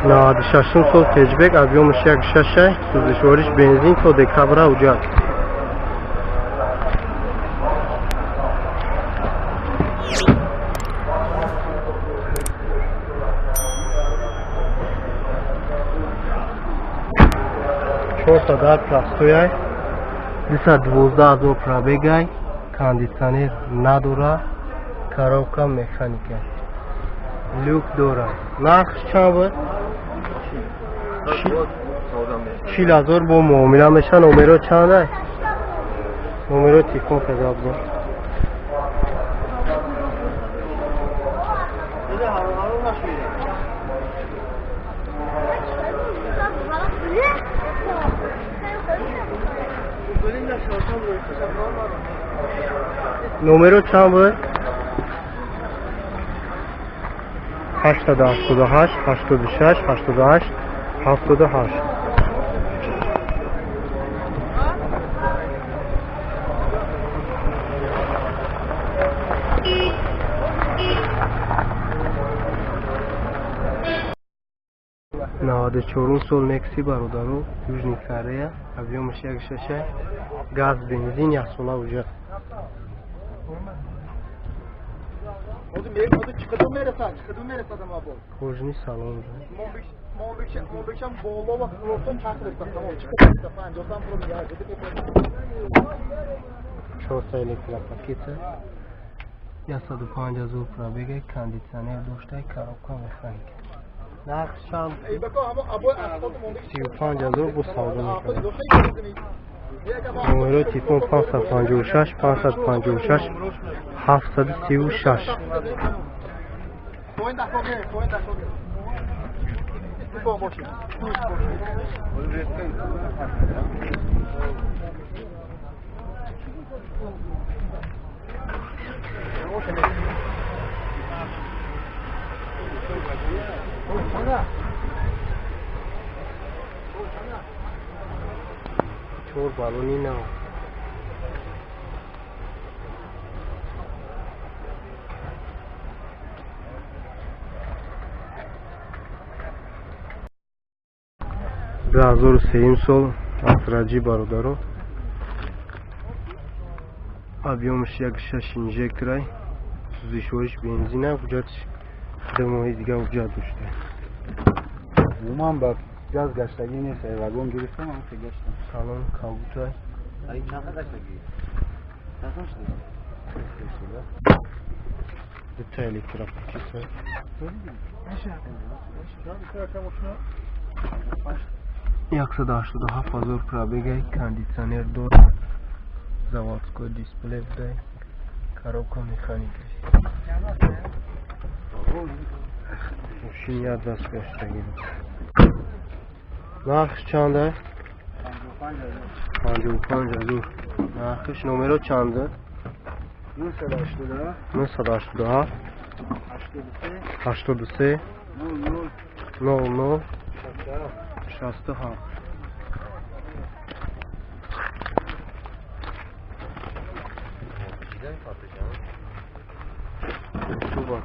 96 сол кэчбек объемиш 1.6 сӯзишвориш бензин то декабр ҳуҷҷат. чорсадар пластояй 212,000 пробегай, кондитсионер надора, коробка механика, люк дора. Нарх чанд буд? 40,000 бо муомила меша. номеро чанд аст? номеро телефон казаб бо. номеро чанд буд? 888 86 88 78. نود چهارم سال نکسی برادرو یوژنی کره объемش 1.6 گاز بنزین یک ساله وجود. Kojni salon. چهار تا الکتریک پاکت 150,000 پرابیگ کاندیسیونر داشته коробка механика. نرخ چند؟ 35,000 بو سودا میکنه. номеро телефон 556 556 736. چور بالونی نه. دو هزار و سه سال افراجی برادرو объемش 1.6 инжекторай сӯзишвориш бензина ҳуҷҷатш 2 моҳи дига ҳуҷҷат дошта. умуман ба газ гаштагӣ нест. вагон гирифтам ҳам ки гаштам. салон кабутай ай чақа гаштагӣ чақа шуда дута электропакетай 187,000 пробегай кондиционер дор заводской дисплей дай коробка механика. машина даст гаштагӣ. нархш чанд аст? 55,000. нархш. номеро чанд? 987 83 00 67. Super.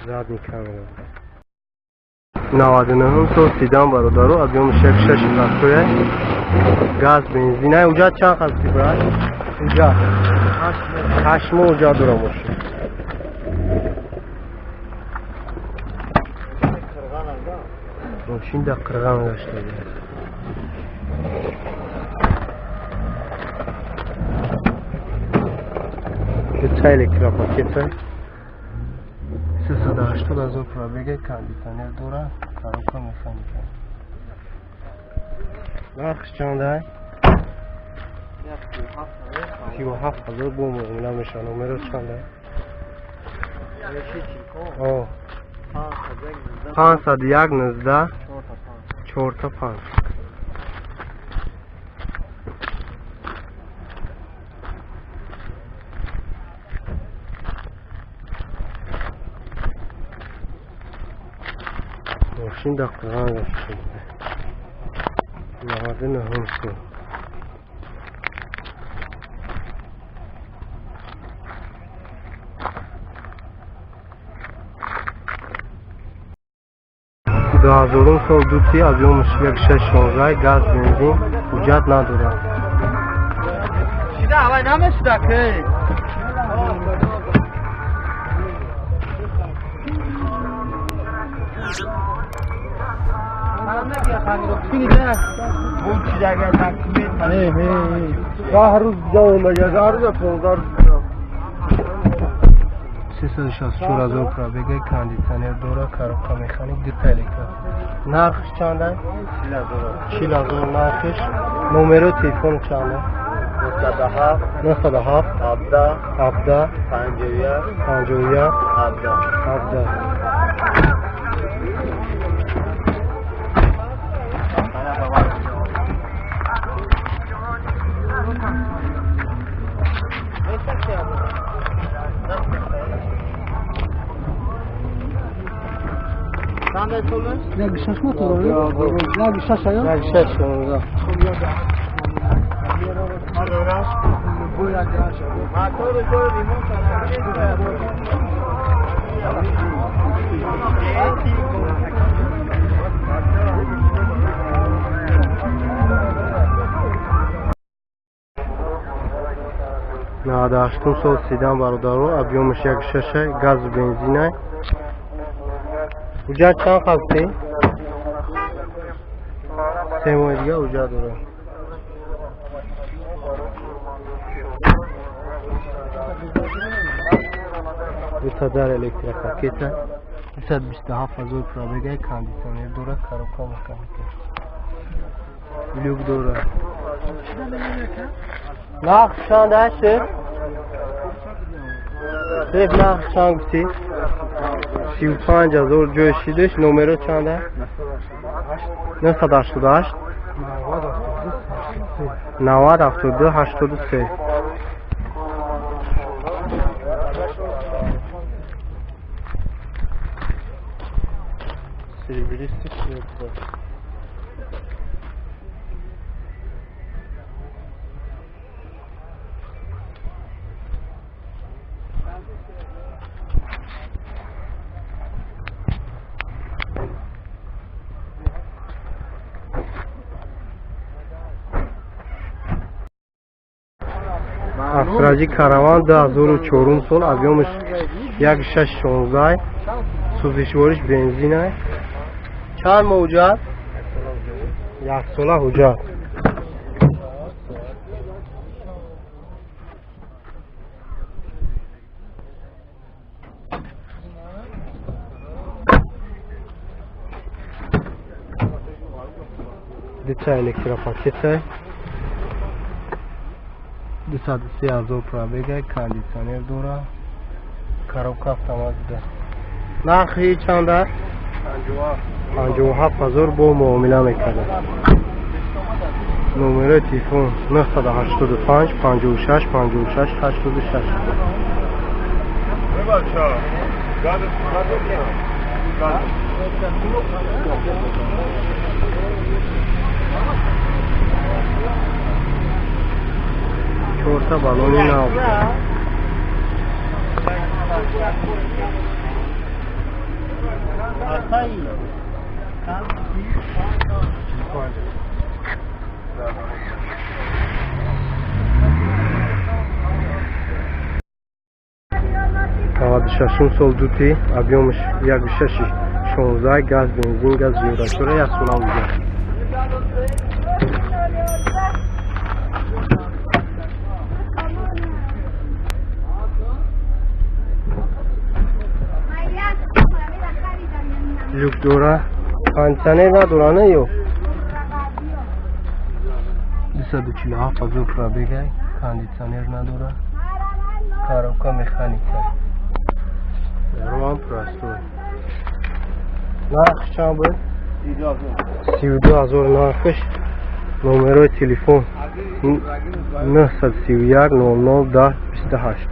задний камера 99 сол сидан бародару объемш 1.6 пластояй газ бензинай ҳуҷҷат чанд қасди брат? ҳуҷҷат 8 моҳ ҳуҷҷат дора мошин. мошин дар қирған гаштаги. дута электропакетай 380,000 пробега кондиционер дора коробка механика. нархш чанд ай? 37,000 бо муомила меша. номеро чанд ай? 501 19 4 ماشین در قرآن گشته نهاده نهم سال دو هزارم سال دوتی ابیومش 1616 گاز بنزین حجت ندارد. شده هوای نمیشده که هر روز جاو مگه هر روز 15 364 هزار پرابگه کاندیسیونر داره کاروکا مکانیک دیتیل نرخش چنده؟ 40 هزار نرخش. نمره تلفن چنده؟ 907 17 51 17 یک شش موتور یک شش یا یک شش کنم نهاده هشتم سال سیدن برادرو ابیومش 1.6 گاز و بنزینه. حجت چند هستی؟ 3 ماه دیگه حجت داره. دو در الکتریک پاکیته 227 هزار پرابگه کاندیسیونر داره کاروکا مکانیکه بلوک داره. نقش چند شد؟ سیف نقش چند بسی؟ 35 هزار جوی شیدش. نمره چنده؟ 988 90 72 83 سیبیلیستی شد. افراجی کاروان 2004 سال ابیومش 1.616 سوزشوارش بنزینه. چند ماه حجت؟ 1 ساله حجت. دیتا الکترا پاکیته 230 هزار پرابگه کاندیسیونر داره کاروکا автомат ده. نرخی چند است؟ 57 هزار با معامله میکنه. نمره تلفن 985 56 56 86 چورتا بالونی ناو ششم سال دوتی ابیومش 1.616 گاز بنزین گاز جیوراتوره 1 سوله بوده. لوک دوره کاندیسیونر نداره نه یو 247 هزار پرابگه کاندیسیونر نداره کاروکا مکانیکه روان پراستور. نرخ چند بود؟ 32 هزار نرخش. نمره تلفن 931 00 10 28